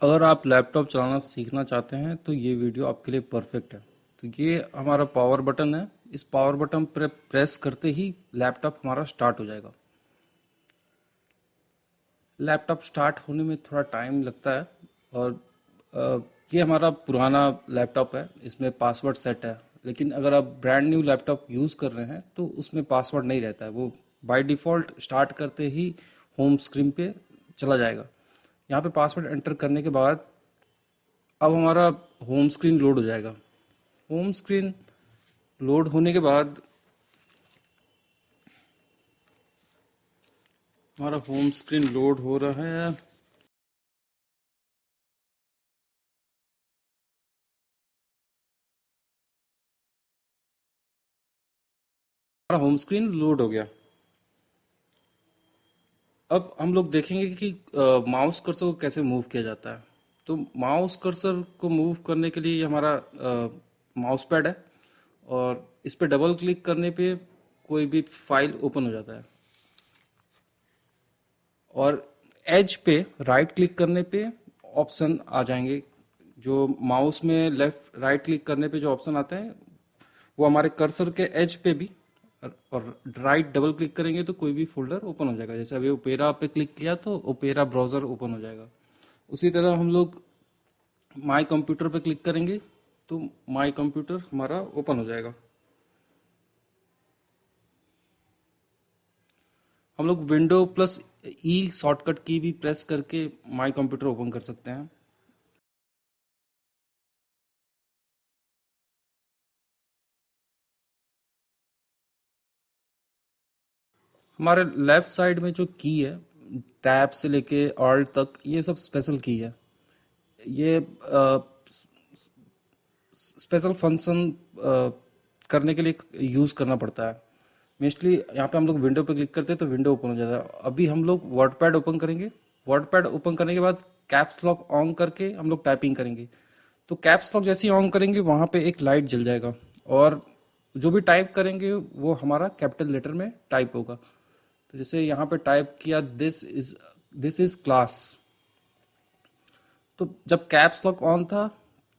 अगर आप लैपटॉप चलाना सीखना चाहते हैं तो ये वीडियो आपके लिए परफेक्ट है। तो ये हमारा पावर बटन है। इस पावर बटन पर प्रेस करते ही लैपटॉप हमारा स्टार्ट हो जाएगा। लैपटॉप स्टार्ट होने में थोड़ा टाइम लगता है। और ये हमारा पुराना लैपटॉप है, इसमें पासवर्ड सेट है। लेकिन अगर आप ब्रांड न्यू लैपटॉप यूज़ कर रहे हैं तो उसमें पासवर्ड नहीं रहता है, वो बाय डिफ़ॉल्ट स्टार्ट करते ही होम स्क्रीन पे चला जाएगा। यहाँ पे पासवर्ड एंटर करने के बाद अब हमारा होम स्क्रीन लोड हो जाएगा। होम स्क्रीन लोड होने के बाद हमारा होम स्क्रीन लोड हो रहा है। हमारा होम स्क्रीन लोड हो गया। अब हम लोग देखेंगे कि माउस कर्सर को कैसे मूव किया जाता है। तो माउस कर्सर को मूव करने के लिए ये हमारा माउस पैड है, और इस पे डबल क्लिक करने पे कोई भी फाइल ओपन हो जाता है। और एज पे राइट क्लिक करने पे ऑप्शन आ जाएंगे। जो माउस में लेफ्ट राइट क्लिक करने पे जो ऑप्शन आते हैं वो हमारे कर्सर के एज पे भी, और राइट डबल क्लिक करेंगे तो कोई भी फोल्डर ओपन हो जाएगा। जैसे अभी ओपेरा पे क्लिक किया तो ओपेरा ब्राउजर ओपन हो जाएगा। उसी तरह हम लोग माई कंप्यूटर पे क्लिक करेंगे तो माई कंप्यूटर हमारा ओपन हो जाएगा। हम लोग विंडो प्लस ई शॉर्टकट की भी प्रेस करके माई कंप्यूटर ओपन कर सकते हैं। हमारे लेफ्ट साइड में जो की है, टैब से लेके ऑल्ट तक, ये सब स्पेशल की है। ये स्पेशल फंक्शन करने के लिए यूज़ करना पड़ता है। मोस्टली यहाँ पे हम लोग विंडो पे क्लिक करते हैं तो विंडो ओपन हो जाता है। अभी हम लोग वर्ड पैड ओपन करेंगे। वर्ड पैड ओपन करने के बाद कैप्स लॉक ऑन करके हम लोग टाइपिंग करेंगे। तो कैप्स लॉक जैसे ही ऑन करेंगे वहाँ पे एक लाइट जल जाएगा, और जो भी टाइप करेंगे वो हमारा कैपिटल लेटर में टाइप होगा। तो जैसे यहाँ पे टाइप किया दिस इज क्लास, तो जब कैप्स लॉक ऑन था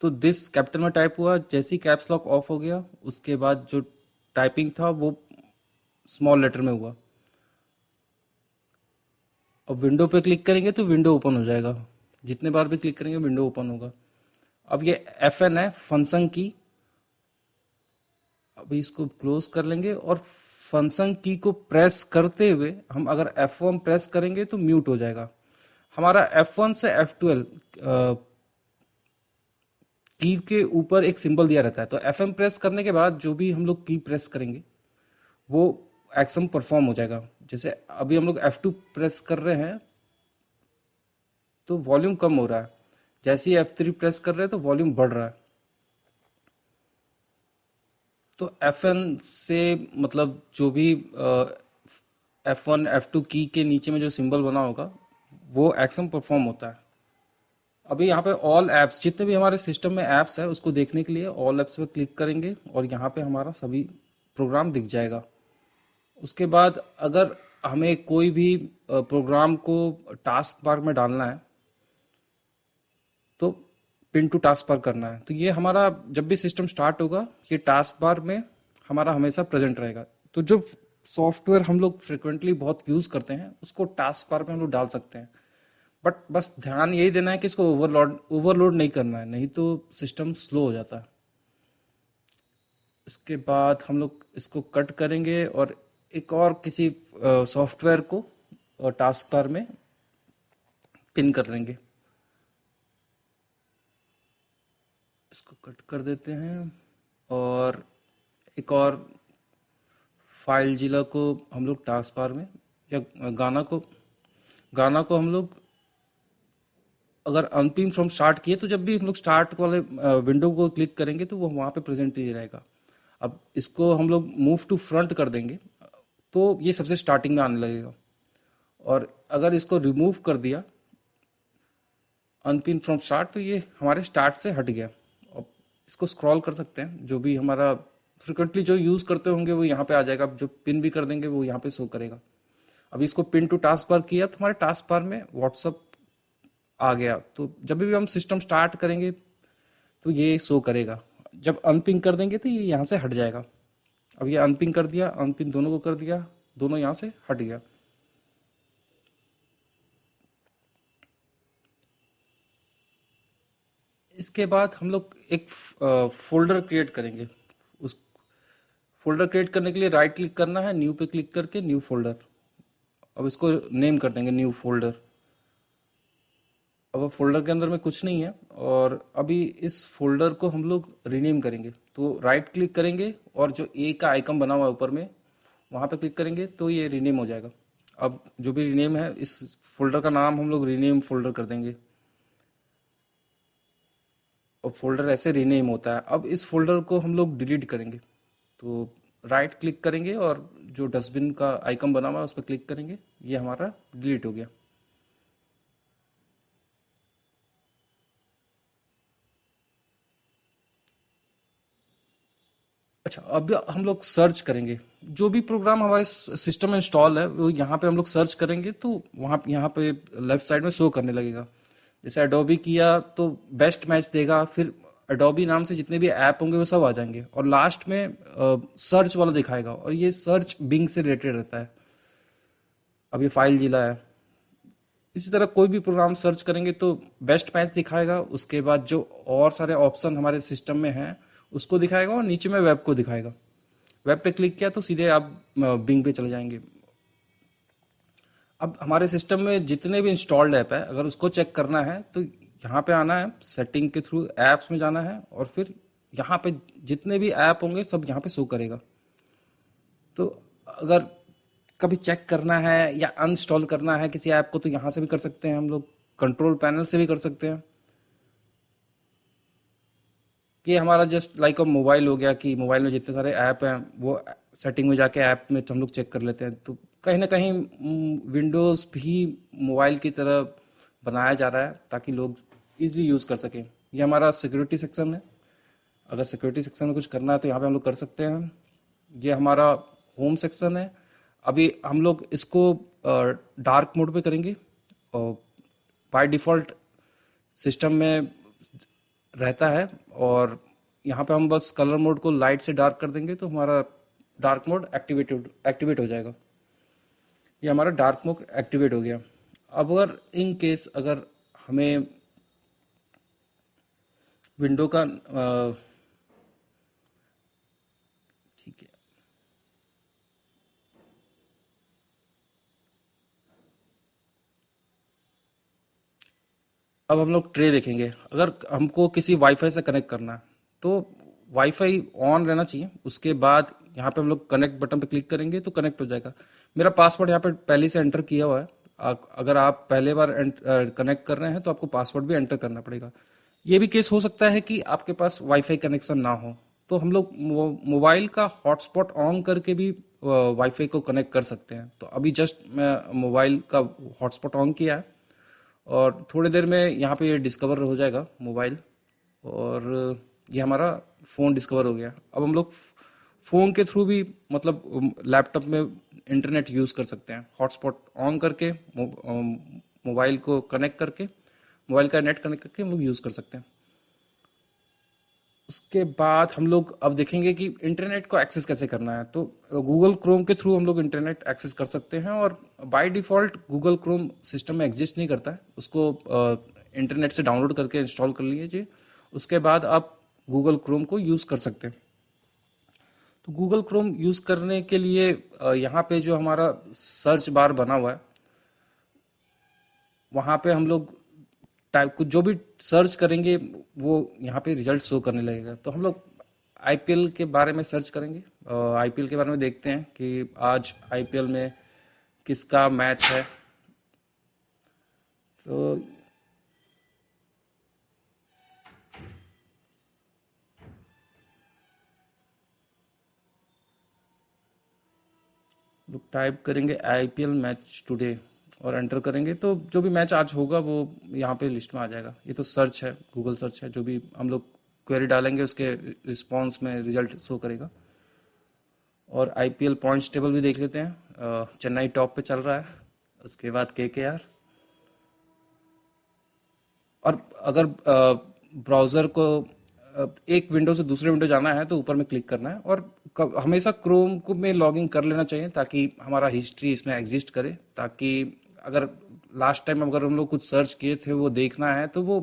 तो दिस कैपिटल में टाइप हुआ। जैसे ही कैप्स लॉक ऑफ हो गया उसके बाद जो टाइपिंग था वो स्मॉल लेटर में हुआ। अब विंडो पे क्लिक करेंगे तो विंडो ओपन हो जाएगा। जितने बार भी क्लिक करेंगे विंडो ओपन होगा। अब ये FN है, फंक्शन की। अभी इसको क्लोज कर लेंगे, और फंक्शन की को प्रेस करते हुए हम अगर F1 प्रेस करेंगे तो म्यूट हो जाएगा। हमारा F1 से F12 की के ऊपर एक सिंबल दिया रहता है। तो FM प्रेस करने के बाद जो भी हम लोग की प्रेस करेंगे वो एक्शन परफॉर्म हो जाएगा। जैसे अभी हम लोग F2 प्रेस कर रहे हैं तो वॉल्यूम कम हो रहा है। जैसे ही F3 प्रेस कर रहे हैं तो वॉल्यूम बढ़ रहा है। तो FN से मतलब जो भी F1 F2 की के नीचे में जो सिंबल बना होगा वो एक्शन परफॉर्म होता है। अभी यहाँ पे ऑल ऐप्स, जितने भी हमारे सिस्टम में ऐप्स है उसको देखने के लिए ऑल ऐप्स पे क्लिक करेंगे और यहाँ पे हमारा सभी प्रोग्राम दिख जाएगा। उसके बाद अगर हमें कोई भी प्रोग्राम को टास्क बार में डालना है तो पिन टू टास्क बार करना है। तो ये हमारा जब भी सिस्टम स्टार्ट होगा ये टास्क बार में हमारा हमेशा प्रेजेंट रहेगा। तो जो सॉफ्टवेयर हम लोग फ्रिक्वेंटली बहुत यूज़ करते हैं उसको टास्क बार में हम लोग डाल सकते हैं। बट बस ध्यान यही देना है कि इसको ओवरलोड नहीं करना है, नहीं तो सिस्टम स्लो हो जाता है। इसके बाद हम लोग इसको कट करेंगे और एक और किसी सॉफ्टवेयर को टास्क बार में पिन कर लेंगे। इसको कट कर देते हैं, और एक और फाइल जिला को हम लोग टास्क बार में, या गाना को हम लोग अगर अनपिन फ्रॉम स्टार्ट किए तो जब भी हम लोग स्टार्ट वाले विंडो को क्लिक करेंगे तो वो वहाँ पे प्रेजेंट ही रहेगा। अब इसको हम लोग मूव टू फ्रंट कर देंगे तो ये सबसे स्टार्टिंग में आने लगेगा। और अगर इसको रिमूव कर दिया अनपिन फ्रॉम स्टार्ट तो ये हमारे स्टार्ट से हट गया। अब इसको स्क्रॉल कर सकते हैं, जो भी हमारा फ्रिक्वेंटली जो यूज़ करते होंगे वो यहाँ पे आ जाएगा। जो पिन भी कर देंगे वो यहाँ पे शो करेगा। अब इसको पिन टू टास्क बार किया तो हमारे टास्क बार में व्हाट्सअप आ गया, तो जब भी हम सिस्टम स्टार्ट करेंगे तो ये शो करेगा। जब अनपिंग कर देंगे तो ये यहाँ से हट जाएगा। अब ये अनपिंग कर दिया, अनपिंग दोनों को कर दिया, दोनों यहाँ से हट गया। इसके बाद हम लोग एक फोल्डर क्रिएट करेंगे। उस फोल्डर क्रिएट करने के लिए राइट क्लिक करना है, न्यू पे क्लिक करके न्यू फोल्डर। अब इसको नेम कर देंगे न्यू फोल्डर। अब फोल्डर के अंदर में कुछ नहीं है, और अभी इस फोल्डर को हम लोग रीनेम करेंगे। तो राइट क्लिक करेंगे और जो ए का आइकन बना हुआ है ऊपर में, वहाँ पे क्लिक करेंगे तो ये रीनेम हो जाएगा। अब जो भी रीनेम है, इस फोल्डर का नाम हम लोग रीनेम फोल्डर कर देंगे। और फोल्डर ऐसे रीनेम होता है। अब इस फोल्डर को हम लोग डिलीट करेंगे, तो राइट क्लिक करेंगे और जो डस्टबिन का आइकन बना हुआ है उस पर क्लिक करेंगे, ये हमारा डिलीट हो गया। अच्छा, अब हम लोग सर्च करेंगे। जो भी प्रोग्राम हमारे सिस्टम में इंस्टॉल है वो यहाँ पे हम लोग सर्च करेंगे, तो वहाँ यहाँ पे लेफ्ट साइड में शो करने लगेगा। जैसे एडोबी किया तो बेस्ट मैच देगा, फिर एडोबी नाम से जितने भी ऐप होंगे वो सब आ जाएंगे, और लास्ट में सर्च वाला दिखाएगा, और ये सर्च बिंग से रिलेटेड रहता है। अब ये फाइल जिला है। इसी तरह कोई भी प्रोग्राम सर्च करेंगे तो बेस्ट मैच दिखाएगा, उसके बाद जो और सारे ऑप्शन हमारे सिस्टम में हैं उसको दिखाएगा, और नीचे में वेब को दिखाएगा। वेब पे क्लिक किया तो सीधे आप बिंग पे चले जाएंगे। अब हमारे सिस्टम में जितने भी इंस्टॉल्ड ऐप है, अगर उसको चेक करना है तो यहाँ पे आना है, सेटिंग के थ्रू ऐप्स में जाना है, और फिर यहाँ पे जितने भी ऐप होंगे सब यहाँ पे शो करेगा। तो अगर कभी चेक करना है या अनइंस्टॉल करना है किसी ऐप को तो यहाँ से भी कर सकते हैं हम लोग, कंट्रोल पैनल से भी कर सकते हैं। कि हमारा जस्ट लाइक मोबाइल हो गया, कि मोबाइल में जितने सारे ऐप हैं वो सेटिंग में जाके ऐप में हम लोग चेक कर लेते हैं। तो कहीं ना कहीं विंडोज़ भी मोबाइल की तरह बनाया जा रहा है ताकि लोग इजीली यूज़ कर सकें। ये हमारा सिक्योरिटी सेक्शन है। अगर सिक्योरिटी सेक्शन में कुछ करना है तो यहाँ पे हम लोग कर सकते हैं। ये हमारा होम सेक्शन है। अभी हम लोग इसको डार्क मोड पे करेंगे, और बाय डिफ़ॉल्ट सिस्टम में रहता है, और यहाँ पे हम बस कलर मोड को लाइट से डार्क कर देंगे तो हमारा डार्क मोड एक्टिवेट हो जाएगा। ये हमारा डार्क मोड एक्टिवेट हो गया। अब अगर इन केस अगर हमें विंडो का ठीक है, अब हम लोग ट्रे देखेंगे। अगर हमको किसी वाईफाई से कनेक्ट करना है तो वाईफाई ऑन रहना चाहिए। उसके बाद यहाँ पे हम लोग कनेक्ट बटन पे क्लिक करेंगे तो कनेक्ट हो जाएगा। मेरा पासवर्ड यहाँ पे पहले से एंटर किया हुआ है। अगर आप पहले बार कनेक्ट कर रहे हैं तो आपको पासवर्ड भी एंटर करना पड़ेगा। ये भी केस हो सकता है कि आपके पास वाईफाई कनेक्शन ना हो, तो हम लोग मोबाइल का हॉटस्पॉट ऑन करके भी वाईफाई को कनेक्ट कर सकते हैं। तो अभी जस्ट मैं मोबाइल का हॉटस्पॉट ऑन किया है, और थोड़ी देर में यहाँ पे ये डिस्कवर हो जाएगा मोबाइल, और ये हमारा फ़ोन डिस्कवर हो गया। अब हम लोग फ़ोन के थ्रू भी मतलब लैपटॉप में इंटरनेट यूज़ कर सकते हैं। हॉटस्पॉट ऑन करके मोबाइल को कनेक्ट करके, मोबाइल का नेट कनेक्ट करके हम लोग यूज़ कर सकते हैं। उसके बाद हम लोग अब देखेंगे कि इंटरनेट को एक्सेस कैसे करना है। तो गूगल क्रोम के थ्रू हम लोग इंटरनेट एक्सेस कर सकते हैं, और by default Google Chrome system में एग्जिस्ट नहीं करता है। उसको इंटरनेट से डाउनलोड करके इंस्टॉल कर लीजिए। उसके बाद आप गूगल क्रोम को यूज़ कर सकते हैं। तो गूगल क्रोम यूज़ करने के लिए यहाँ पे जो हमारा सर्च बार बना हुआ है वहाँ पे हम लोग टाइप कुछ जो भी सर्च करेंगे वो यहाँ पे रिजल्ट शो करने लगेगा। तो हम लोग आईपीएल के बारे में सर्च करेंगे। आईपीएल के बारे में देखते हैं कि आज आईपीएल में किसका मैच है। तो लोग टाइप करेंगे आईपीएल मैच टुडे और एंटर करेंगे तो जो भी मैच आज होगा वो यहाँ पे लिस्ट में आ जाएगा। ये तो सर्च है, गूगल सर्च है। जो भी हम लोग क्वेरी डालेंगे उसके रिस्पॉन्स में रिजल्ट शो करेगा। और आईपीएल पॉइंट्स टेबल भी देख लेते हैं। चेन्नई टॉप पे चल रहा है, उसके बाद केकेआर, और अगर ब्राउज़र को एक विंडो से दूसरे विंडो जाना है तो ऊपर में क्लिक करना है, और हमेशा क्रोम को में लॉगिन कर लेना चाहिए ताकि हमारा हिस्ट्री इसमें एग्जिस्ट करे, ताकि अगर लास्ट टाइम अगर हम लोग कुछ सर्च किए थे वो देखना है तो वो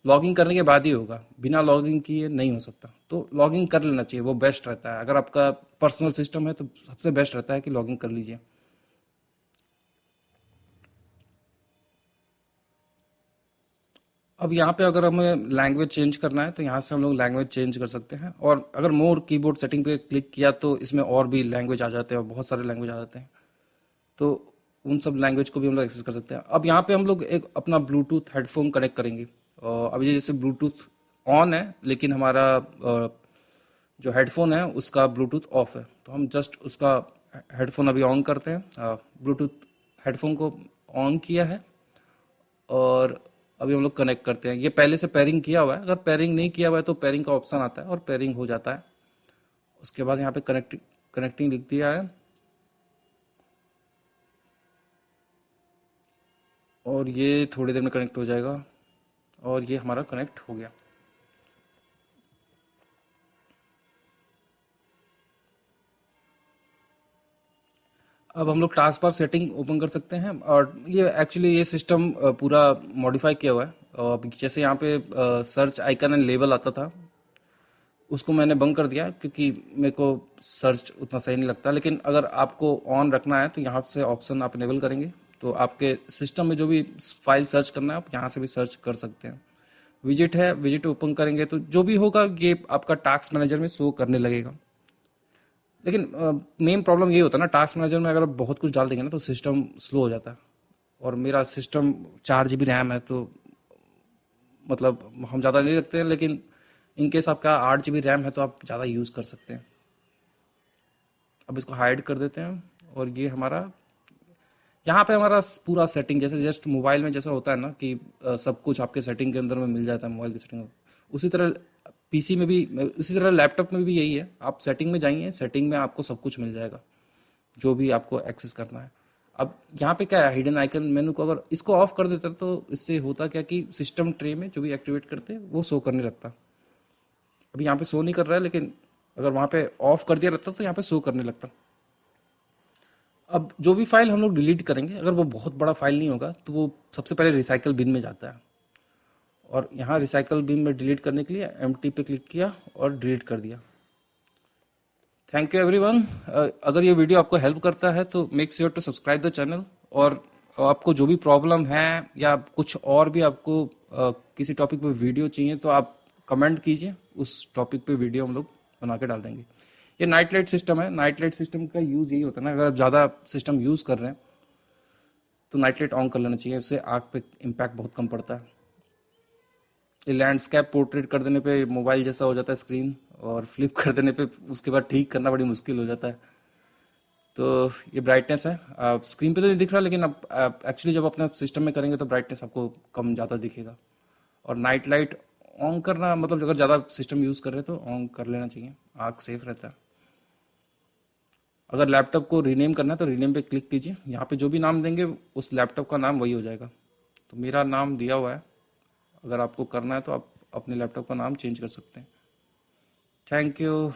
लॉगिन करने के बाद ही होगा, बिना लॉगिन किए नहीं हो सकता। तो लॉगिन कर लेना चाहिए, वो बेस्ट रहता है। अगर आपका पर्सनल सिस्टम है तो सबसे बेस्ट रहता है कि लॉगिन कर लीजिए। अब यहाँ पे अगर हमें लैंग्वेज चेंज करना है तो यहाँ से हम लोग लैंग्वेज चेंज कर सकते हैं, और अगर मोर कीबोर्ड सेटिंग पे क्लिक किया तो इसमें और भी लैंग्वेज आ जाते हैं, और बहुत सारे लैंग्वेज आ जाते हैं। तो उन सब लैंग्वेज को भी हम लोग एक्सेस कर सकते हैं। अब यहाँ पे हम लोग एक अपना ब्लूटूथ हेडफोन कनेक्ट करेंगे, और अब ये जैसे ब्लूटूथ ऑन है लेकिन हमारा जो हेडफोन है उसका ब्लूटूथ ऑफ है, तो हम जस्ट उसका हेडफोन अभी ऑन करते हैं। ब्लूटूथ हेडफोन को ऑन किया है, और अभी हम लोग कनेक्ट करते हैं। ये पहले से पेयरिंग किया हुआ है, अगर पेयरिंग नहीं किया हुआ है तो पेयरिंग का ऑप्शन आता है और पेयरिंग हो जाता है। उसके बाद यहाँ पे कनेक्टिंग लिख दिया है, और ये थोड़ी देर में कनेक्ट हो जाएगा, और ये हमारा कनेक्ट हो गया। अब हम लोग टास्क बार सेटिंग ओपन कर सकते हैं, और ये एक्चुअली ये सिस्टम पूरा मॉडिफाई किया हुआ है। अब जैसे यहाँ पे सर्च आइकन एंड लेबल आता था, उसको मैंने बंद कर दिया क्योंकि मेरे को सर्च उतना सही नहीं लगता। लेकिन अगर आपको ऑन रखना है तो यहाँ से ऑप्शन आप इनेबल करेंगे तो आपके सिस्टम में जो भी फाइल सर्च करना है आप यहाँ से भी सर्च कर सकते हैं। विजिट है, विजिट ओपन करेंगे तो जो भी होगा ये आपका टास्क मैनेजर में शो करने लगेगा। लेकिन मेन प्रॉब्लम ये होता है ना, टास्क मैनेजर में अगर आप बहुत कुछ डाल देंगे ना तो सिस्टम स्लो हो जाता है, और मेरा सिस्टम 4 GB रैम है, तो मतलब हम ज़्यादा नहीं रखते हैं, लेकिन इन केस आपका 8 GB रैम है तो आप ज़्यादा यूज़ कर सकते हैं। अब इसको हाइड कर देते हैं, और ये हमारा यहाँ पे हमारा पूरा सेटिंग जैसे जस्ट मोबाइल में जैसा होता है ना कि सब कुछ आपके सेटिंग के अंदर में मिल जाता है, मोबाइल की सेटिंग में, उसी तरह पीसी में भी, उसी तरह लैपटॉप में भी यही है। आप सेटिंग में जाइए, सेटिंग में आपको सब कुछ मिल जाएगा जो भी आपको एक्सेस करना है। अब यहाँ पे क्या है, हिडन आइकन मेनू को अगर इसको ऑफ कर देते तो इससे होता क्या कि सिस्टम ट्रे में जो भी एक्टिवेट करते वो शो करने लगता। अभी यहाँ पे शो नहीं कर रहा है, लेकिन अगर वहाँ पे ऑफ कर दिया रहता तो यहाँ पे शो करने लगता। अब जो भी फाइल हम लोग डिलीट करेंगे, अगर वो बहुत बड़ा फाइल नहीं होगा तो वो सबसे पहले रिसाइकल बिन में जाता है, और यहाँ रिसाइकल बिन में डिलीट करने के लिए एम्प्टी पे क्लिक किया और डिलीट कर दिया। Thank you everyone. अगर ये वीडियो आपको हेल्प करता है तो make sure to subscribe the channel, और आपको जो भी प्रॉब्लम है या कुछ और भी आपको किसी टॉपिक पे वीडियो चाहिए तो आप कमेंट कीजिए, उस टॉपिक पे वीडियो हम लोग बना के डाल देंगे। ये नाइट लाइट सिस्टम है, नाइट लाइट सिस्टम का यूज़ यही होता है ना, अगर आप ज़्यादा सिस्टम यूज़ कर रहे हैं तो नाइट लाइट ऑन कर लेना चाहिए, उससे आँख पे इम्पैक्ट बहुत कम पड़ता है। ये लैंडस्केप पोर्ट्रेट कर देने पे मोबाइल जैसा हो जाता है स्क्रीन, और फ्लिप कर देने पे उसके बाद ठीक करना बड़ी मुश्किल हो जाता है। तो ये ब्राइटनेस है, स्क्रीन पे तो नहीं दिख रहा, लेकिन अब एक्चुअली जब अपने सिस्टम में करेंगे तो ब्राइटनेस आपको कम ज़्यादा दिखेगा। और नाइट लाइट ऑन करना मतलब अगर ज़्यादा सिस्टम यूज़ कर रहे हैं तो ऑन कर लेना चाहिए, आँख सेफ रहता है। अगर लैपटॉप को रीनेम करना है तो रीनेम पे क्लिक कीजिए, यहाँ पे जो भी नाम देंगे उस लैपटॉप का नाम वही हो जाएगा। तो मेरा नाम दिया हुआ है, अगर आपको करना है तो आप अपने लैपटॉप का नाम चेंज कर सकते हैं। Thank you.